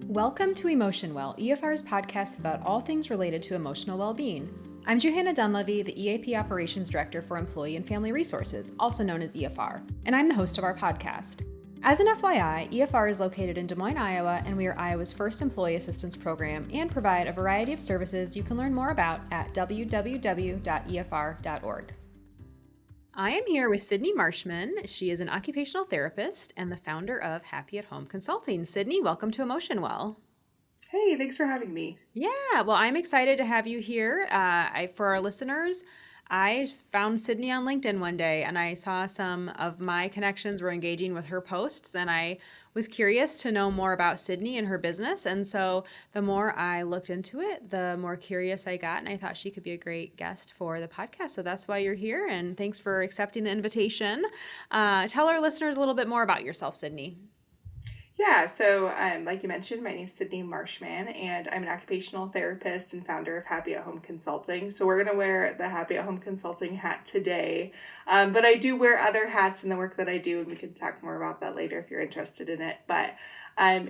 Welcome to Emotion Well, EFR's podcast about all things related to emotional well-being. I'm Johanna Dunleavy, the EAP Operations Director for Employee and Family Resources, also known as EFR, and I'm the host of our podcast. As an FYI, EFR is located in Des Moines, Iowa, and we are Iowa's first employee assistance program and provide a variety of services you can learn more about at www.efr.org. I am here with Sydney Marshman. She is an occupational therapist and the founder of Happy at Home Consulting. Sydney, welcome to Emotion Well. Hey, thanks for having me. Yeah, well, I'm excited to have you here. For our listeners, I found Sydney on LinkedIn one day and I saw some of my connections were engaging with her posts, and I was curious to know more about Sydney and her business. And so the more I looked into it, the more curious I got, and I thought she could be a great guest for the podcast. So that's why you're here, and thanks for accepting the invitation. Tell our listeners a little bit more about yourself, Sydney. Yeah, so like you mentioned, my name is Sydney Marshman, and I'm an occupational therapist and founder of Happy at Home Consulting. So we're going to wear the Happy at Home Consulting hat today, but I do wear other hats in the work that I do, and we can talk more about that later if you're interested in it. But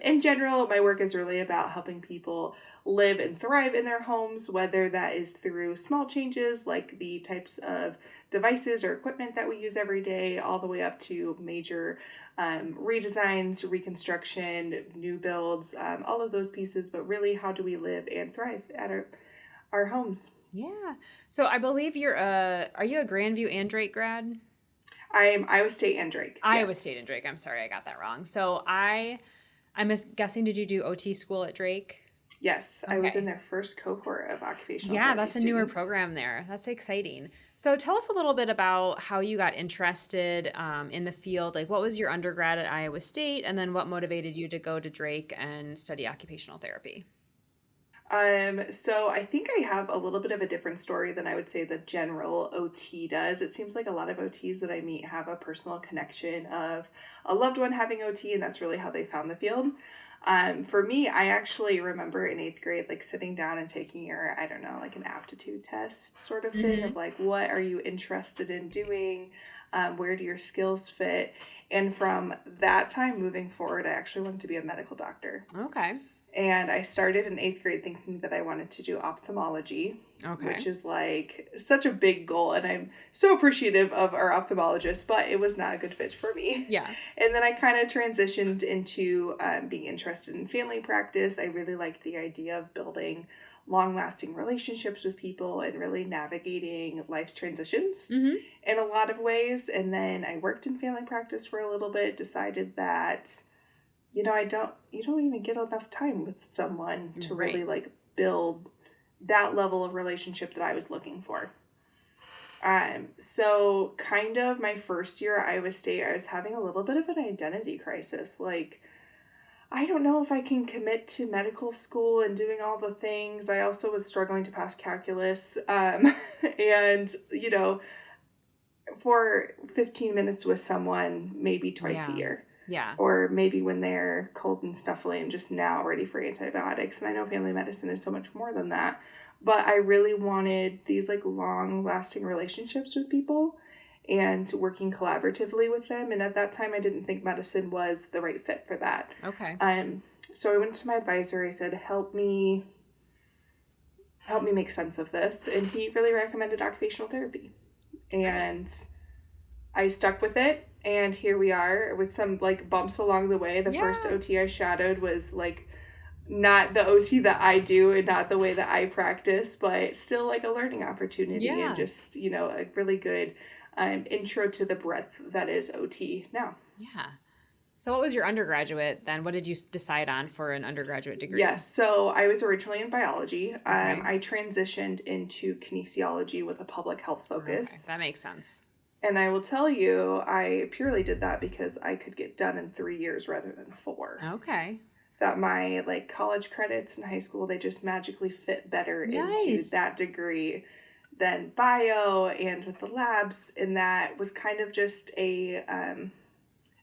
in general, my work is really about helping people live and thrive in their homes, whether that is through small changes like the types of devices or equipment that we use every day, all the way up to major redesigns, reconstruction, new builds, all of those pieces. But really, how do we live and thrive at our homes? Yeah. So I believe are you a Grandview and Drake grad? I'm Iowa State and Drake. Iowa Yes. State and Drake. I'm sorry, I got that wrong. So I'm guessing, did you do OT school at Drake? Yes, I was in their first cohort of occupational Yeah, therapy that's a newer students. program there. That's exciting. So tell us a little bit about how you got interested in the field. Like, what was your undergrad at Iowa State, and then what motivated you to go to Drake and study occupational therapy? So I think I have a little bit of a different story than I would say the general OT does. It seems like a lot of OTs that I meet have a personal connection of a loved one having OT, and that's really how they found the field. For me, I actually remember in 8th grade, like sitting down and taking your, I don't know, like an aptitude test sort of thing of like, what are you interested in doing? Where do your skills fit? And from that time moving forward, I actually wanted to be a medical doctor. Okay. And I started in 8th grade thinking that I wanted to do ophthalmology, which is like such a big goal. And I'm so appreciative of our ophthalmologist, but it was not a good fit for me. Yeah. And then I kind of transitioned into being interested in family practice. I really liked the idea of building long-lasting relationships with people and really navigating life's transitions in a lot of ways. And then I worked in family practice for a little bit, decided that you don't even get enough time with someone to really like build that level of relationship that I was looking for. So kind of my first year at Iowa State, I was having a little bit of an identity crisis. Like, I don't know if I can commit to medical school and doing all the things. I also was struggling to pass calculus. And, for 15 minutes with someone, maybe twice a year. Yeah. Or maybe when they're cold and snuffly and just now ready for antibiotics. And I know family medicine is so much more than that. But I really wanted these like long-lasting relationships with people and working collaboratively with them. And at that time, I didn't think medicine was the right fit for that. Okay. So I went to my advisor. I said, help me make sense of this. And he really recommended occupational therapy. And I stuck with it. And here we are with some like bumps along the way. The first OT I shadowed was like not the OT that I do and not the way that I practice, but still like a learning opportunity and just, a really good intro to the breadth that is OT now. Yeah. So what was your undergraduate then? What did you decide on for an undergraduate degree? Yes. So I was originally in biology. I transitioned into kinesiology with a public health focus. Okay. That makes sense. And I will tell you, I purely did that because I could get done in 3 years rather than 4. Okay. That my like college credits in high school, they just magically fit better into that degree than bio and with the labs. And that was kind of just a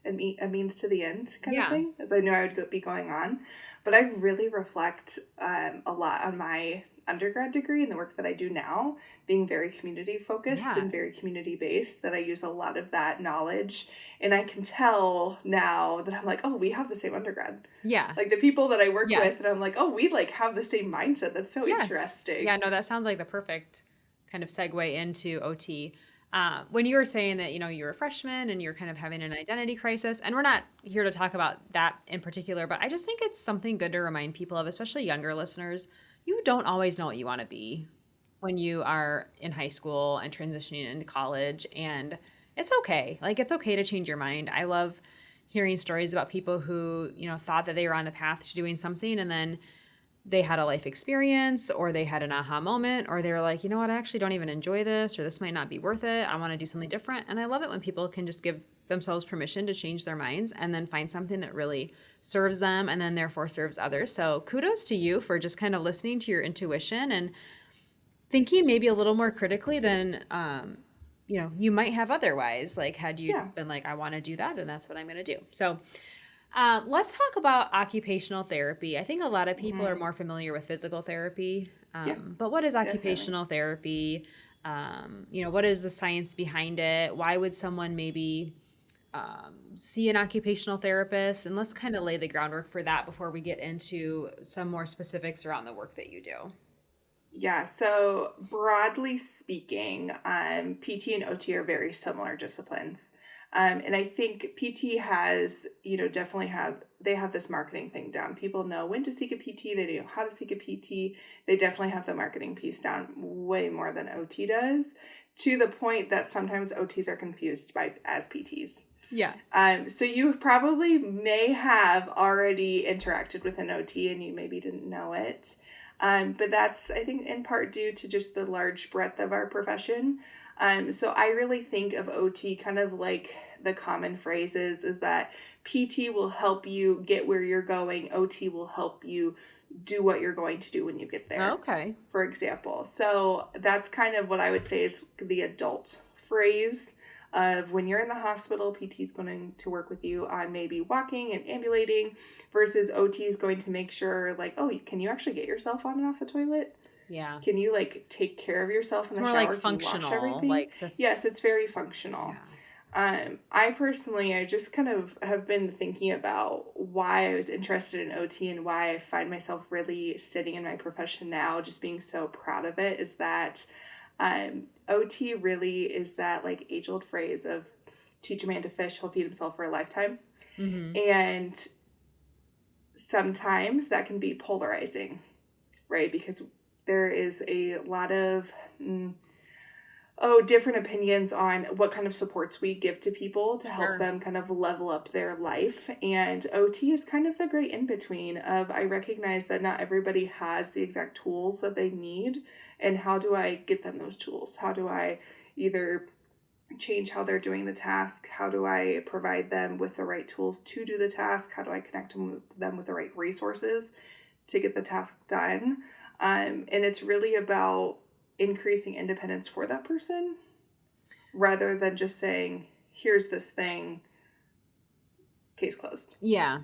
means to the end kind of thing, as I knew I would be going on. But I really reflect a lot on my undergrad degree and the work that I do now being very community focused Yeah. and very community based, that I use a lot of that knowledge. And I can tell now that I'm like, oh, we have the same undergrad. Yeah. Like the people that I work with, and Yes. I'm like, oh, we like have the same mindset. That's so Yes. Yeah, interesting. no, that sounds like the perfect kind of segue into OT. When you were saying that, you were a freshman and you're kind of having an identity crisis, and we're not here to talk about that in particular, but I just think it's something good to remind people of, especially younger listeners. You don't always know what you want to be when you are in high school and transitioning into college, and it's okay. Like, it's okay to change your mind. I love hearing stories about people who, thought that they were on the path to doing something, and then they had a life experience, or they had an aha moment, or they were like, you know what, I actually don't even enjoy this, or this might not be worth it. I want to do something different. And I love it when people can just give themselves permission to change their minds and then find something that really serves them and then therefore serves others. So kudos to you for just kind of listening to your intuition and thinking maybe a little more critically than you might have otherwise, like had you Yeah. just been like, I want to do that and that's what I'm going to do. So let's talk about occupational therapy. I think a lot of people are Hmm. more familiar with physical therapy, Yeah, but what is definitely. occupational therapy? What is the science behind it? Why would someone maybe see an occupational therapist? And let's kind of lay the groundwork for that before we get into some more specifics around the work that you do. Yeah, so broadly speaking, PT and OT are very similar disciplines. And I think PT has, definitely they have this marketing thing down. People know when to seek a PT, they know how to seek a PT. They definitely have the marketing piece down way more than OT does, to the point that sometimes OTs are confused as PTs. Yeah. So you probably may have already interacted with an OT and you maybe didn't know it. But that's, I think, in part due to just the large breadth of our profession. So I really think of OT kind of like the common phrases is that PT will help you get where you're going, OT will help you do what you're going to do when you get there, Okay. for example. So that's kind of what I would say is the adult phrase of when you're in the hospital, PT is going to work with you on maybe walking and ambulating, versus OT is going to make sure, like, oh, can you actually get yourself on and off the toilet? Yeah. Can you like take care of yourself in It's the more like shower? Can you wash functional, everything? like the, Yes, it's very functional. yeah. I personally, I just kind of have been thinking about why I was interested in OT and why I find myself really sitting in my profession now, just being so proud of it, is that OT really is that like age old phrase of teach a man to fish, he'll feed himself for a lifetime. Mm-hmm. And sometimes that can be polarizing, right? Because there is a lot of different opinions on what kind of supports we give to people to help Sure. them kind of level up their life. And OT is kind of the great in between of, I recognize that not everybody has the exact tools that they need. And how do I get them those tools? How do I either change how they're doing the task? How do I provide them with the right tools to do the task? How do I connect them with the right resources to get the task done? And it's really about increasing independence for that person rather than just saying, here's this thing, case closed. Yeah.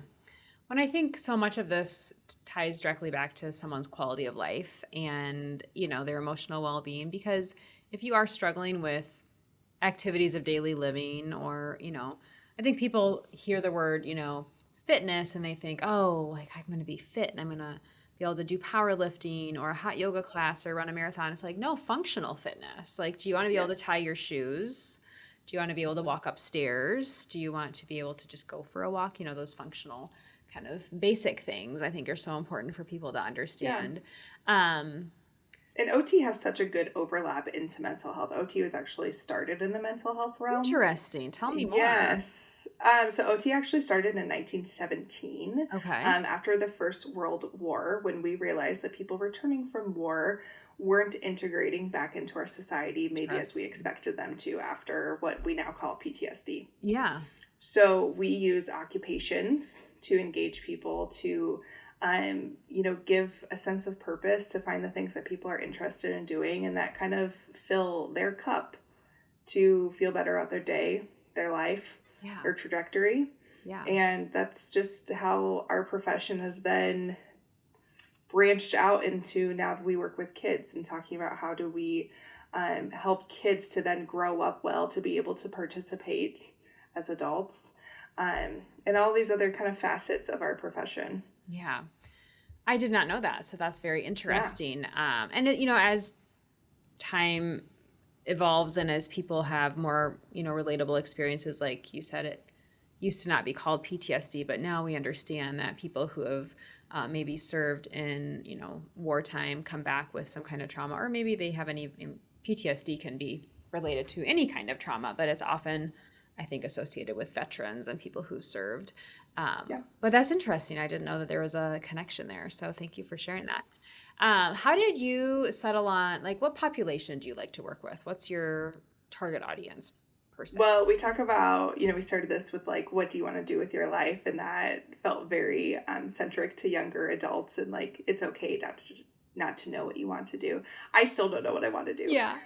When I think so much of this ties directly back to someone's quality of life and, their emotional well-being, because if you are struggling with activities of daily living or, I think people hear the word, fitness and they think, oh, like I'm going to be fit and I'm going to be able to do powerlifting or a hot yoga class or run a marathon. It's like, no, functional fitness. Like, do you want to be able to tie Yes. your shoes? Do you want to be able to walk upstairs? Do you want to be able to just go for a walk? Those functional kind of basic things I think are so important for people to Yeah. understand. Um, And OT has such a good overlap into mental health. OT was actually started in the mental health realm. Interesting. Tell me more. Yes. So OT actually started in 1917, Okay. after the First World War, when we realized that people returning from war weren't integrating back into our society maybe as we Interesting. expected them to after what we now call PTSD. Yeah. So we use occupations to engage people to, give a sense of purpose, to find the things that people are interested in doing and that kind of fill their cup to feel better about their day, their life, Yeah. their trajectory. Yeah. And that's just how our profession has then branched out into now that we work with kids and talking about how do we help kids to then grow up well to be able to participate as adults, and all these other kind of facets of our profession. Yeah. I did not know that. So that's very Yeah. interesting. And as time evolves and as people have more, relatable experiences, like you said, it used to not be called PTSD, but now we understand that people who have maybe served in, wartime come back with some kind of trauma, or maybe they have any PTSD can be related to any kind of trauma, but it's often, I think, associated with veterans and people who've served. Yeah. But that's interesting. I didn't know that there was a connection there. So thank you for sharing that. How did you settle on, like, what population do you like to work with? What's your target audience per se? Well, we talk about, we started this with like, what do you want to do with your life? And that felt very centric to younger adults. And like, it's okay not to know what you want to do. I still don't know what I want to do. Yeah,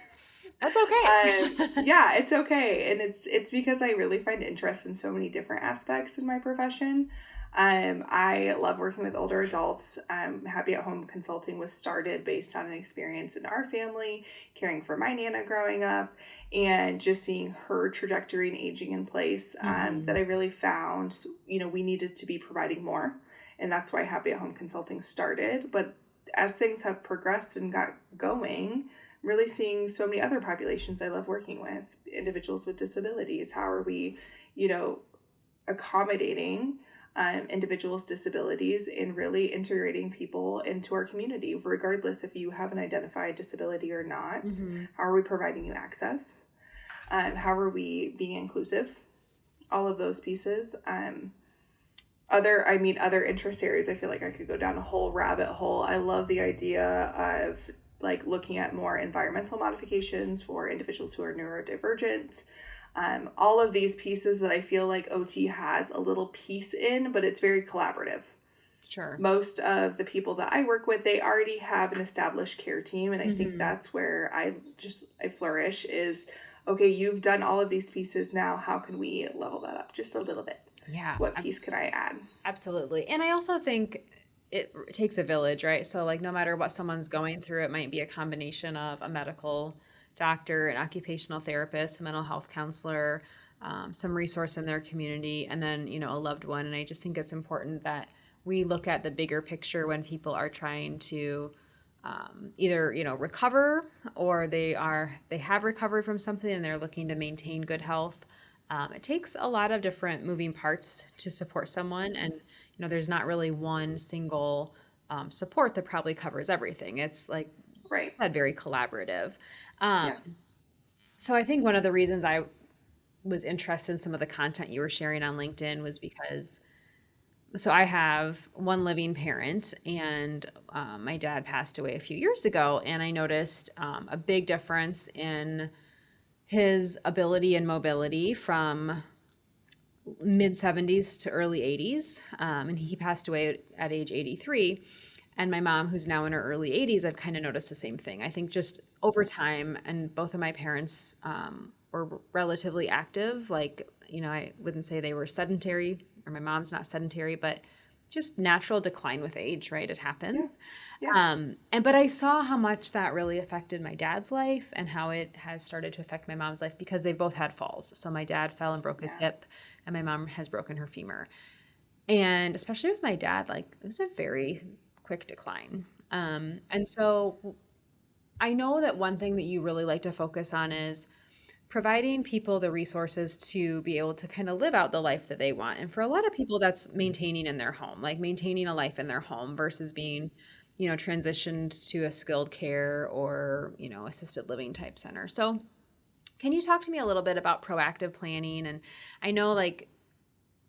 that's okay. Yeah, it's okay. And it's because I really find interest in so many different aspects in my profession. I love working with older adults. Happy at Home Consulting was started based on an experience in our family, caring for my Nana growing up, and just seeing her trajectory and aging in place, that I really found, we needed to be providing more. And that's why Happy at Home Consulting started. But as things have progressed and got going, really seeing so many other populations I love working with, individuals with disabilities. How are we, accommodating individuals' disabilities and really integrating people into our community, regardless if you have an identified disability or not. How are we providing you access? How are we being inclusive? All of those pieces. Other interest areas, I feel like I could go down a whole rabbit hole. I love the idea of like looking at more environmental modifications for individuals who are neurodivergent. All of these pieces that I feel like OT has a little piece in, but it's very collaborative. Sure. Most of the people that I work with, they already have an established care team. And I think that's where I flourish is, okay, you've done all of these pieces. Now, how can we level that up just a little bit? Yeah, What piece can I add? absolutely. And I also think it takes a village, right? So, like, no matter what someone's going through, it might be a combination of a medical doctor, an occupational therapist, a mental health counselor, some resource in their community, and then, a loved one. And I just think it's important that we look at the bigger picture when people are trying to either, recover, or they have recovered from something and they're looking to maintain good health. It takes a lot of different moving parts to support someone, and there's not really one single support that probably covers everything. It's like Right. I said, very collaborative. Um, Yeah. so I think one of the reasons I was interested in some of the content you were sharing on LinkedIn was because I have one living parent, and my dad passed away a few years ago, and I noticed a big difference in his ability and mobility from mid 70s to early 80s. And he passed away at age 83. And my mom, who's now in her early 80s, I've kind of noticed the same thing. I think just over time, and both of my parents were relatively active. Like, I wouldn't say they were sedentary, or my mom's not sedentary, but just natural decline with age, right? It Yeah. happens. Yeah. But I saw how much that really affected my dad's life and how it has started to affect my mom's life because they both had falls. So my dad fell and broke his Yeah. hip, and my mom has broken her femur. And especially with my dad, like, it was a very quick decline. And so I know that one thing that you really like to focus on is providing people the resources to be able to kind of live out the life that they want. And for a lot of people, that's maintaining in their home, like maintaining a life in their home versus being, transitioned to a skilled care or, assisted living type center. So can you talk to me a little bit about proactive planning? And I know, like,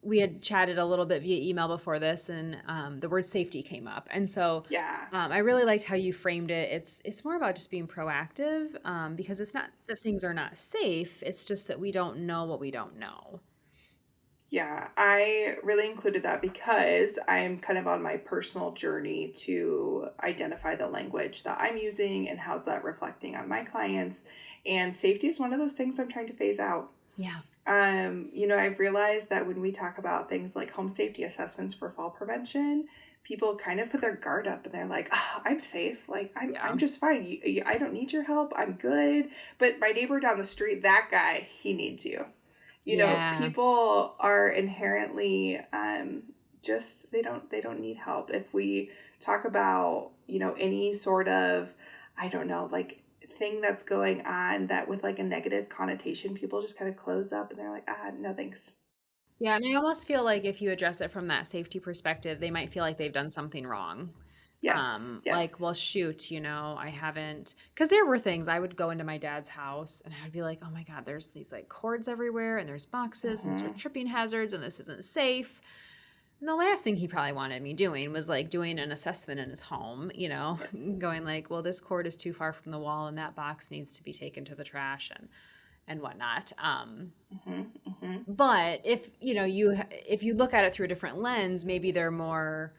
we had chatted a little bit via email before this, and the word safety came up. And so Yeah. I really liked how you framed it. It's more about just being proactive, because it's not that things are not safe. It's just that we don't know what we don't know. Yeah, I really included that because I'm kind of on my personal journey to identify the language that I'm using and how's that reflecting on my clients. And safety is one of those things I'm trying to phase out. Yeah. I've realized that when we talk about things like home safety assessments for fall prevention, people kind of put their guard up and they're like, oh, I'm safe. Like, I'm Yeah. just fine. I don't need your help. I'm good. But my neighbor down the street, that guy, he needs you. Yeah. People are inherently just they don't need help. If we talk about any sort of, I don't know, like thing that's going on that with like a negative connotation, people just kind of close up and they're like, no thanks. Yeah, and I almost feel like if you address it from that safety perspective, they might feel like they've done something wrong. Yes, Like, well, yes. shoot, I haven't, because there were things I would go into my dad's house and I'd be like, oh my God, there's these like cords everywhere and there's boxes and there's Hmm. tripping hazards and this isn't safe. And the last thing he probably wanted me doing was like doing an assessment in his home, Yes. going like, well, this cord is too far from the wall and that box needs to be taken to the trash and whatnot. Hmm. Hmm. But if you look at it through a different lens, maybe they're more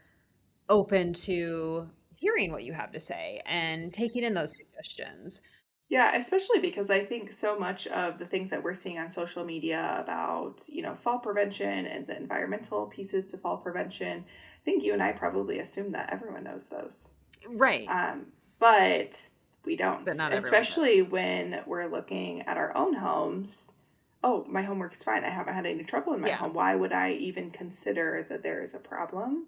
open to hearing what you have to say and taking in those suggestions. Yeah, especially because I think so much of the things that we're seeing on social media about, fall prevention and the environmental pieces to fall prevention, I think you and I probably assume that everyone knows those. Right. But we don't, But not everyone does. especially when we're looking at our own homes. Oh, my homework's fine. I haven't had any trouble in my Yeah. home. Why would I even consider that there is a problem?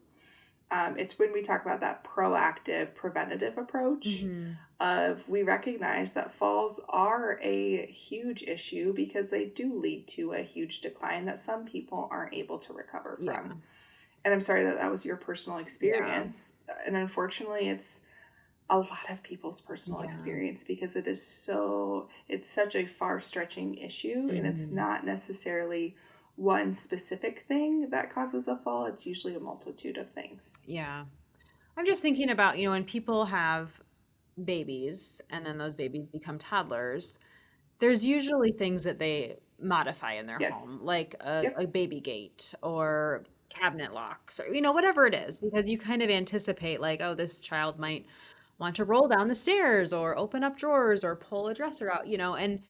It's when we talk about that proactive, preventative approach Hmm. of we recognize that falls are a huge issue because they do lead to a huge decline that some people aren't able to recover Yeah. from. And I'm sorry that that was your personal Yeah. experience. And unfortunately, it's a lot of people's personal Yeah. experience because it's such a far stretching issue and it's Hmm. not necessarily one specific thing that causes a fall. It's usually a multitude of things. Yeah. I'm just thinking about, when people have babies and then those babies become toddlers, there's usually things that they modify in their Yes. home, like Yep. a baby gate or cabinet locks or, whatever it is, because you kind of anticipate, like, oh, this child might want to roll down the stairs or open up drawers or pull a dresser out, and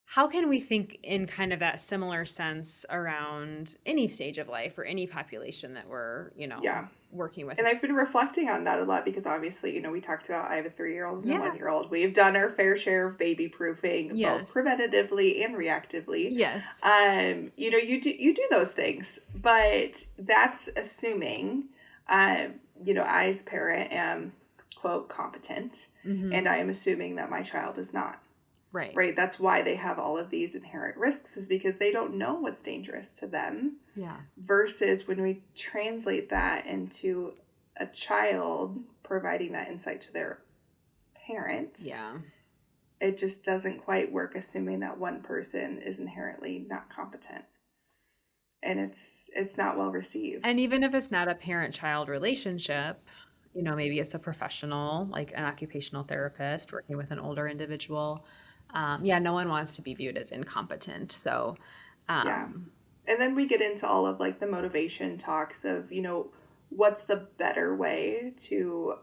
how can we think in kind of that similar sense around any stage of life or any population that we're, Yeah. working with? And I've been reflecting on that a lot because obviously, we talked about I have a 3-year-old and a Yeah. 1-year-old. We've done our fair share of baby proofing, both Yes. preventatively and reactively. Yes. You do those things, but that's assuming, I as a parent am quote competent, and Hmm. I am assuming that my child is not. Right. Right? That's why they have all of these inherent risks, is because they don't know what's dangerous to them Yeah. versus when we translate that into a child providing that insight to their parent, Yeah. it just doesn't quite work assuming that one person is inherently not competent, and it's not well And received. even if it's not a parent-child relationship, maybe it's a professional, like an occupational therapist working with an older individual. Yeah, no one wants to be viewed as incompetent. So, Yeah. um, And then we get into all of like the motivation talks of, what's the better way to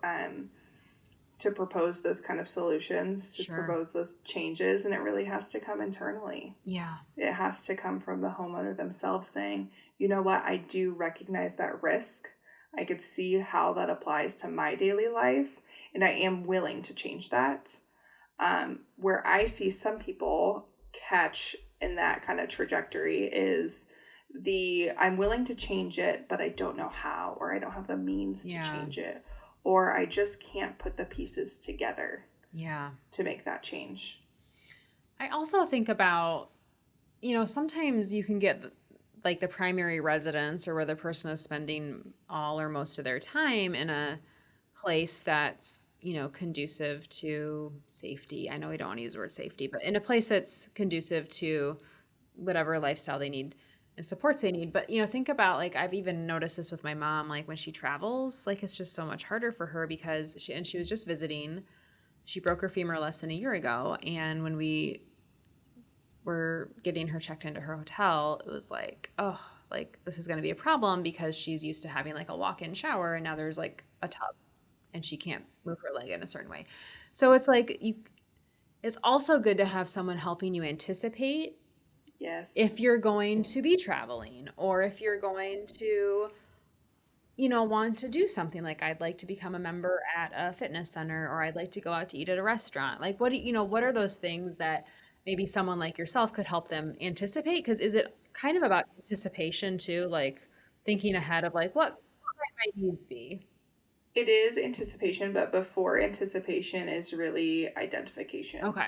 propose those kind of solutions, to sure. propose those changes, and it really has to come internally. Yeah. It has to come from the homeowner themselves saying, you know what, I do recognize that risk. I could see how that applies to my daily life, and I am willing to change that. Where I see some people catch in that kind of trajectory is the I'm willing to change it, but I don't know how, or I don't have the means to Yeah. change it, or I just can't put the pieces together Yeah. to make that change. I also think about, sometimes you can get like the primary residence or where the person is spending all or most of their time in a place that's, conducive to safety. I know we don't want to use the word safety, but in a place that's conducive to whatever lifestyle they need and supports they need. But, think about, like, I've even noticed this with my mom, like when she travels, like it's just so much harder for her because she was just visiting. She broke her femur less than a year ago. And when we were getting her checked into her hotel, it was like, oh, like this is going to be a problem because she's used to having like a walk-in shower and now there's like a tub and she can't move her leg in a certain way. So it's like it's also good to have someone helping you anticipate if Yes. you're going to be traveling, or if you're going to, want to do something like I'd like to become a member at a fitness center, or I'd like to go out to eat at a restaurant. Like, what are those things that maybe someone like yourself could help them anticipate? Because is it kind of about anticipation too, like thinking ahead of like what might my needs be? It is anticipation, but before anticipation is really identification. Okay.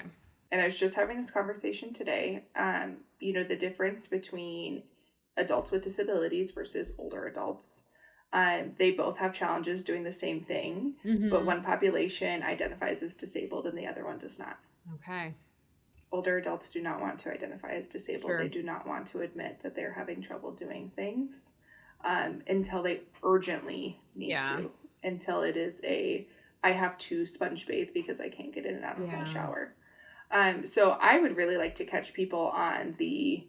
And I was just having this conversation today. The difference between adults with disabilities versus older adults. They both have challenges doing the same thing, but Mm-hmm. one population identifies as disabled and the other one does not. Okay. Older adults do not want to identify as disabled. They Sure. do not want to admit that they're having trouble doing things until they urgently need Yeah. to, until it is I have to sponge bathe because I can't get in and out of my Yeah. shower. So I would really like to catch people on the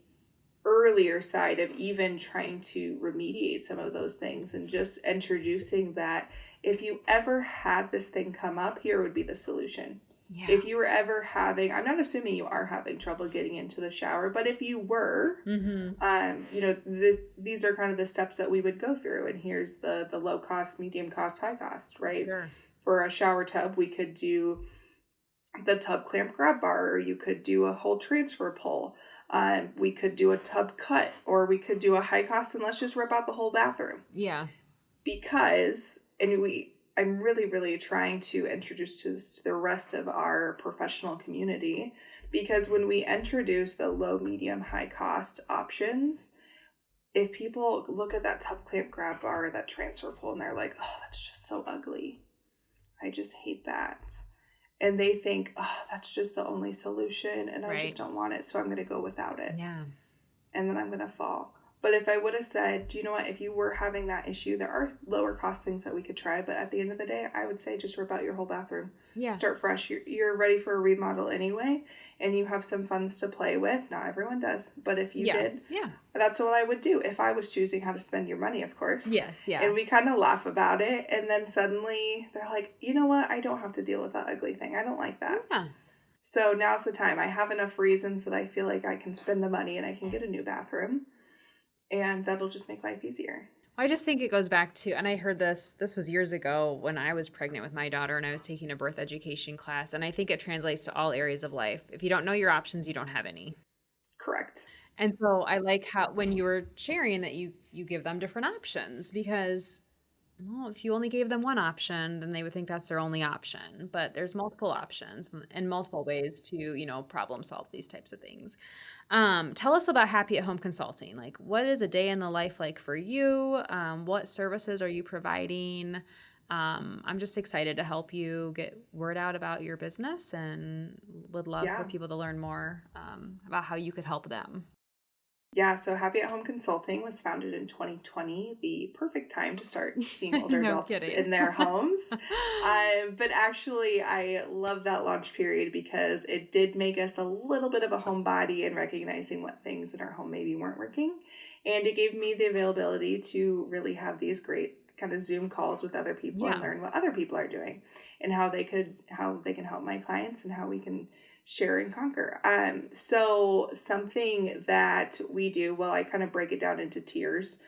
earlier side of even trying to remediate some of those things and just introducing that if you ever had this thing come up, here would be the solution. Yeah. If you were ever having, I'm not assuming you are having trouble getting into the shower, but if you were, Mm-hmm. these are kind of the steps that we would go through. And here's the low cost, medium cost, high cost, right? Sure. For a shower tub, we could do the tub clamp grab bar, or you could do a whole transfer pull. We could do a tub cut, or we could do a high cost and let's just rip out the whole bathroom. Yeah. Because, I'm really, really trying to introduce this to the rest of our professional community, because when we introduce the low, medium, high cost options, if people look at that tub clamp grab bar or that transfer pull and they're like, oh, that's just so ugly. I just hate that. And they think, oh, that's just the only solution and I just Right. don't want it, so I'm going to go without it. Yeah. And then I'm going to fall. But if I would have said, do you know what, if you were having that issue, there are lower cost things that we could try, but at the end of the day, I would say just rip out your whole bathroom. Yeah. Start fresh. You're ready for a remodel anyway, and you have some funds to play with. Not everyone does, but if you Yeah. did, Yeah. that's what I would do if I was choosing how to spend your money, of course. Yes. Yeah. And we kind of laugh about it, and then suddenly they're like, you know what, I don't have to deal with that ugly thing. I don't like that. Yeah. So now's the time. I have enough reasons that I feel like I can spend the money and I can get a new bathroom, and that'll just make life easier. I just think it goes back to, and I heard this was years ago when I was pregnant with my daughter and I was taking a birth education class. And I think it translates to all areas of life. If you don't know your options, you don't have any. Correct. And so I like how when you were sharing that you give them different options because well, if you only gave them one option, then they would think that's their only option. But there's multiple options and multiple ways to, problem solve these types of things. Tell us about Happy at Home Consulting. Like, what is a day in the life like for you? What services are you providing? I'm just excited to help you get word out about your business and would love for Yeah. people to learn more about how you could help them. Yeah, so Happy at Home Consulting was founded in 2020, the perfect time to start seeing older No adults kidding. in their homes. But actually, I love that launch period because it did make us a little bit of a homebody in recognizing what things in our home maybe weren't working. And it gave me the availability to really have these great kind of Zoom calls with other people and Yeah. learn what other people are doing and how they can help my clients and how we can share and conquer. So something that we do, well, I kind of break it down into tiers.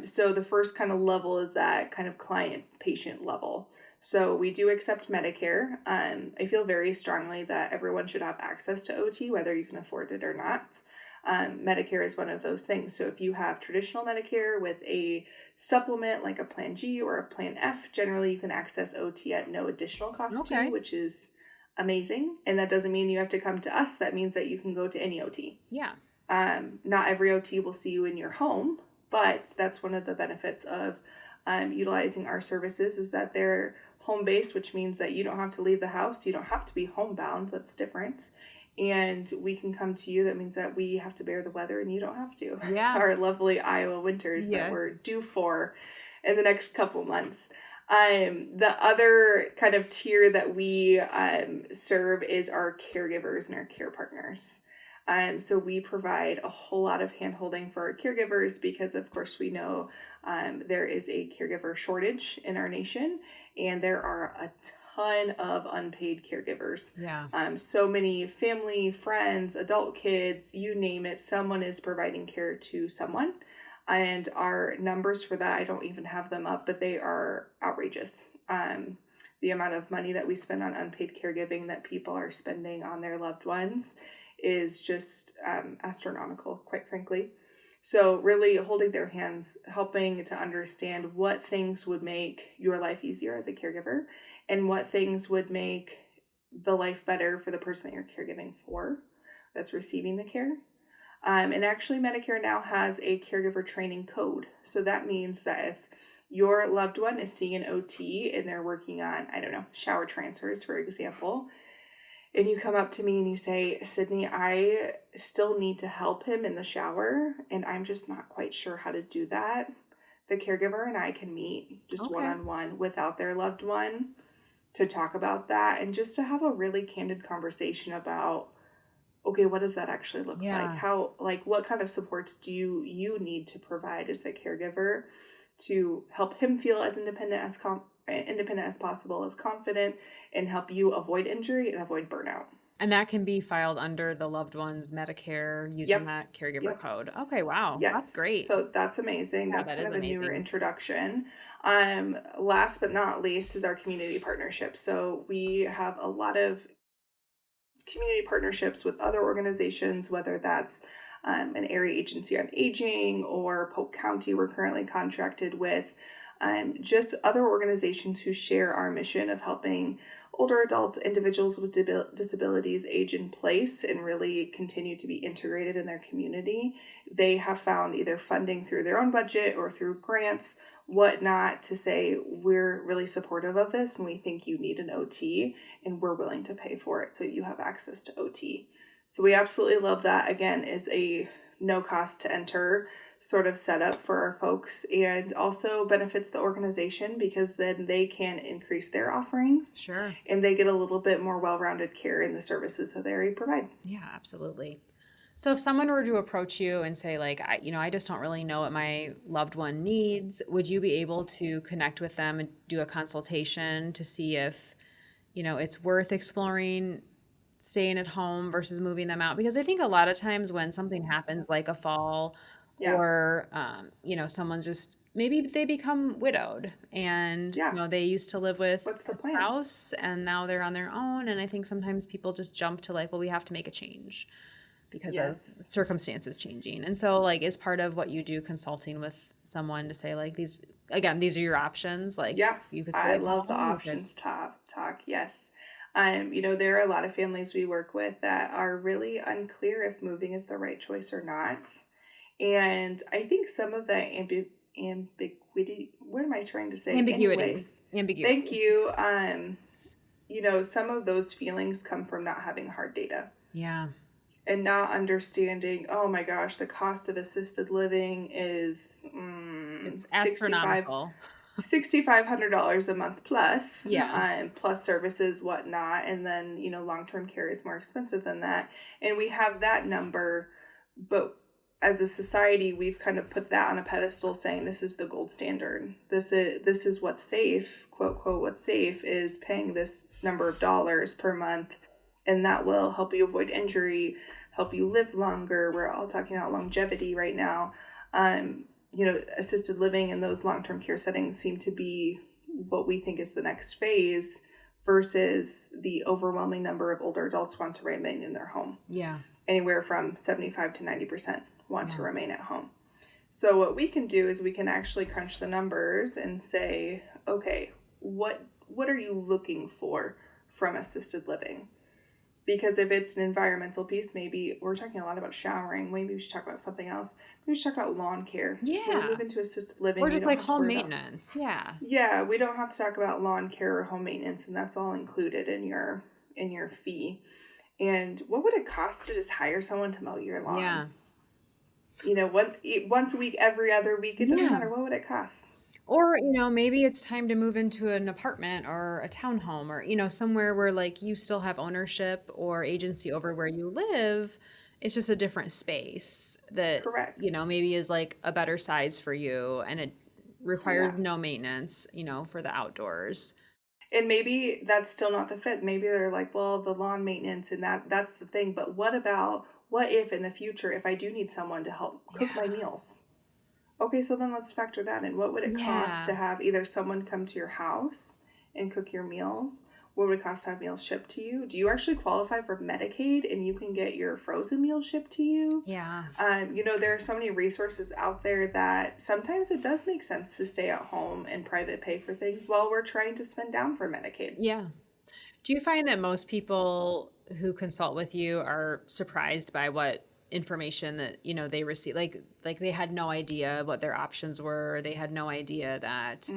So the first kind of level is that kind of client patient level. So we do accept Medicare. I feel very strongly that everyone should have access to OT, whether you can afford it or not. Medicare is one of those things. So if you have traditional Medicare with a supplement like a Plan G or a Plan F, generally you can access OT at no additional cost to you, Okay. which is amazing. And that doesn't mean you have to come to us. That means that you can go to any OT. Yeah. Not every OT will see you in your home, but that's one of the benefits of utilizing our services is that they're home based, which means that you don't have to leave the house. You don't have to be homebound. That's different. And we can come to you. That means that we have to bear the weather and you don't have to. Yeah. Our lovely Iowa winters that Yes. we're due for in the next couple months. The other kind of tier that we serve is our caregivers and our care partners. So we provide a whole lot of handholding for our caregivers because, of course, we know there is a caregiver shortage in our nation, and there are a ton of unpaid caregivers. Yeah. So many family, friends, adult kids, you name it, someone is providing care to someone. And our numbers for that, I don't even have them up, but they are outrageous. The amount of money that we spend on unpaid caregiving that people are spending on their loved ones is just astronomical, quite frankly. So, really holding their hands, helping to understand what things would make your life easier as a caregiver and what things would make the life better for the person that you're caregiving for that's receiving the care. And actually, Medicare now has a caregiver training code. So that means that if your loved one is seeing an OT and they're working on, I don't know, shower transfers, for example, and you come up to me and you say, Sydney, I still need to help him in the shower, and I'm just not quite sure how to do that. The caregiver and I can meet just one Okay. on one without their loved one to talk about that and just to have a really candid conversation about, okay, what does that actually look like? Yeah. How, like, what kind of supports do you need to provide as a caregiver to help him feel as independent as possible, as confident, and help you avoid injury and avoid burnout. And that can be filed under the loved one's Medicare using Yep. that caregiver Yep. code. Okay, wow. That's Yes. great. So that's amazing. Yeah, That's that kind is of a newer amazing. introduction. Last but not least is our community partnership. So we have a lot of community partnerships with other organizations, whether that's an area agency on aging or Polk County, we're currently contracted with. Just other organizations who share our mission of helping older adults, individuals with disabilities age in place and really continue to be integrated in their community. They have found either funding through their own budget or through grants, whatnot, to say, we're really supportive of this and we think you need an OT and we're willing to pay for it so you have access to OT. So we absolutely love that. Again, is a no cost to enter sort of setup for our folks and also benefits the organization because then they can increase their offerings Sure. and they get a little bit more well-rounded care in the services that they already provide. Yeah, absolutely. So if someone were to approach you and say like, I just don't really know what my loved one needs, would you be able to connect with them and do a consultation to see if, it's worth exploring staying at home versus moving them out? Because I think a lot of times when something happens like a fall Yeah. or someone's just maybe they become widowed and Yeah. they used to live with What's the a plan? spouse and now they're on their own, and I think sometimes people just jump to like, well, we have to make a change because of Yes. circumstances changing. And so like is part of what you do consulting with someone to say like these are your options, like Yeah, you could stay I at love the home, you could. options talk. Yes. There are a lot of families we work with that are really unclear if moving is the right choice or not. And I think some of the ambiguity, what am I trying to say? Ambiguity. Anyways, thank Ambiguity. you. Some of those feelings come from not having hard data Yeah. and not understanding, oh my gosh, the cost of assisted living is It's 65 astronomical. $6,500 a month plus, Yeah. plus services, whatnot, and then long-term care is more expensive than that, and we have that number, but as a society, we've kind of put that on a pedestal, saying this is the gold standard. This is what's safe, quote quote. What's safe is paying this number of dollars per month, and that will help you avoid injury, help you live longer. We're all talking about longevity right now. Assisted living and those long-term care settings seem to be what we think is the next phase versus the overwhelming number of older adults want to remain in their home. Yeah. Anywhere from 75 to 90% want to Yeah. remain at home. So what we can do is we can actually crunch the numbers and say, okay, what are you looking for from assisted living? Because if it's an environmental piece, maybe we're talking a lot about showering. Maybe we should talk about something else. Maybe we should talk about lawn care. When we Yeah. move into assisted Or living, we just don't like have to home worry about. maintenance. Yeah. Yeah, we don't have to talk about lawn care or home maintenance, and that's all included in your fee. And what would it cost to just hire someone to mow your lawn? Yeah. Once a week, every other week. It doesn't Yeah. matter. What would it cost? Or, maybe it's time to move into an apartment or a townhome or, somewhere where like you still have ownership or agency over where you live. It's just a different space that, Correct. maybe is like a better size for you and it requires Yeah. no maintenance, for the outdoors. And maybe that's still not the fit. Maybe they're like, well, the lawn maintenance and that's the thing. But what if in the future, if I do need someone to help cook my Yeah. meals? Okay, so then let's factor that in. What would it cost Yeah. to have either someone come to your house and cook your meals? What would it cost to have meals shipped to you? Do you actually qualify for Medicaid and you can get your frozen meals shipped to you? Yeah. There are so many resources out there that sometimes it does make sense to stay at home and private pay for things while we're trying to spend down for Medicaid. Yeah. Do you find that most people who consult with you are surprised by what information that, they receive? Like they had no idea what their options were. They had no idea that.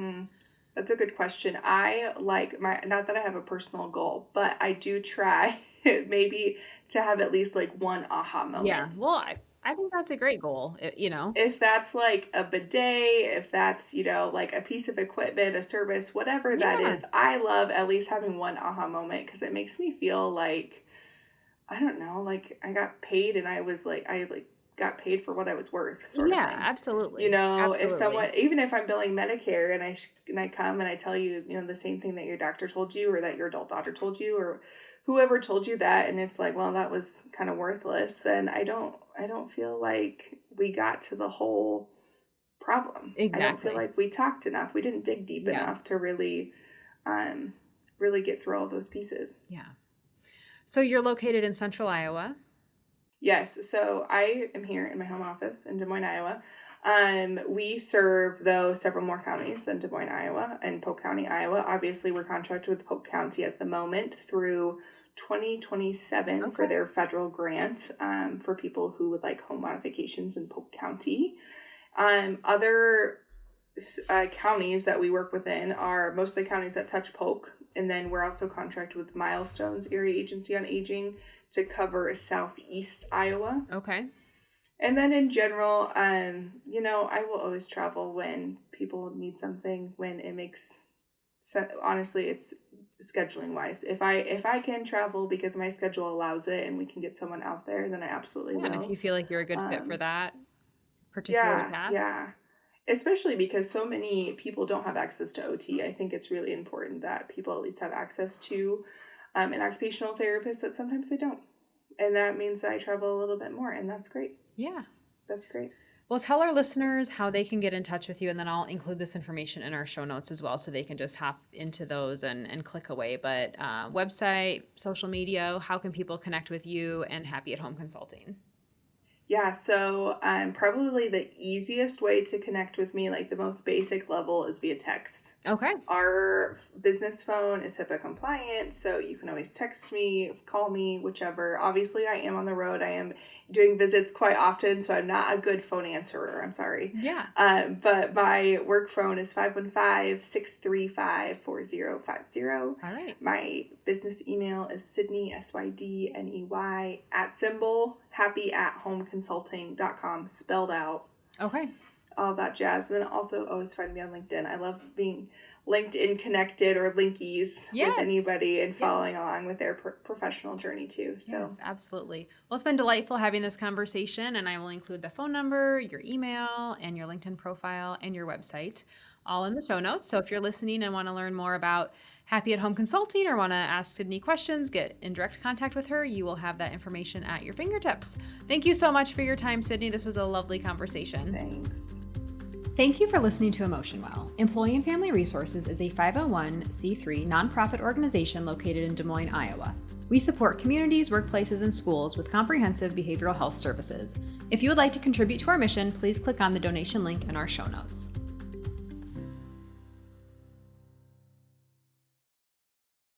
That's a good question. I like not that I have a personal goal, but I do try maybe to have at least like one aha moment. Yeah. Well, I think that's a great goal, If that's like a bidet, if that's, like a piece of equipment, a service, whatever that Yeah. is, I love at least having one aha moment because it makes me feel like, I don't know, like I got paid and I like got paid for what I was worth, sort of Yeah, thing. absolutely. If Absolutely. someone, even if I'm billing Medicare and I come and I tell you, the same thing that your doctor told you or that your adult daughter told you or whoever told you that and it's like, well, that was kind of worthless, then I don't feel like we got to the whole problem. I don't feel Exactly. like we talked enough. We didn't dig deep Yeah. enough to um really get through all those pieces. Yeah. So you're located in central Iowa. Yes, so I am here in my home office in Des Moines, Iowa. We serve, though, several more counties than Des Moines, Iowa, and Polk County, Iowa. Obviously, we're contracted with Polk County at the moment through 2027 for Okay. their federal grant for people who would like home modifications in Polk County. Other counties that we work within are most of the counties that touch Polk, and then we're also contracted with Milestones Area Agency on Aging to cover southeast Iowa. Okay. And then in general, I will always travel when people need something, when it makes sense. Honestly, it's scheduling wise. If I can travel because my schedule allows it and we can get someone out there, then I absolutely Yeah, and if you will. feel like you're a good fit for Um, that particular yeah, task. yeah. Especially because so many people don't have access to OT. I think it's really important that people at least have access to an occupational therapist that sometimes they don't. And that means that I travel a little bit more, and that's great. Yeah. That's great. Well, tell our listeners how they can get in touch with you, and then I'll include this information in our show notes as well so they can just hop into those and click away. But website, social media, how can people connect with you and Happy at Home Consulting? Yeah, so probably the easiest way to connect with me, like the most basic level, is via text. Okay. Our business phone is HIPAA compliant, so you can always text me, call me, whichever. Obviously, I am on the road. I am doing visits quite often, so I'm not a good phone answerer. I'm sorry. Yeah. But my work phone is 515-635-4050. All right. My business email is Sydney, SYDNEY, @ happyathhomeconsulting.com, spelled out, Okay. all that jazz. And then also always find me on LinkedIn. I love being LinkedIn connected or linkies with Yes. anybody and Yes. following along with their professional journey too. So, Yes, absolutely. Well, it's been delightful having this conversation, and I will include the phone number, your email, and your LinkedIn profile and your website all in the show notes. So if you're listening and want to learn more about Happy at Home Consulting or want to ask Sydney questions, get in direct contact with her, you will have that information at your fingertips. Thank you so much for your time, Sydney. This was a lovely conversation. thanks. Thank you for listening to Emotion Well. Employee and Family Resources is a 501c3 nonprofit organization located in Des Moines, Iowa. We support communities, workplaces, and schools with comprehensive behavioral health services. If you would like to contribute to our mission, please click on the donation link in our show notes.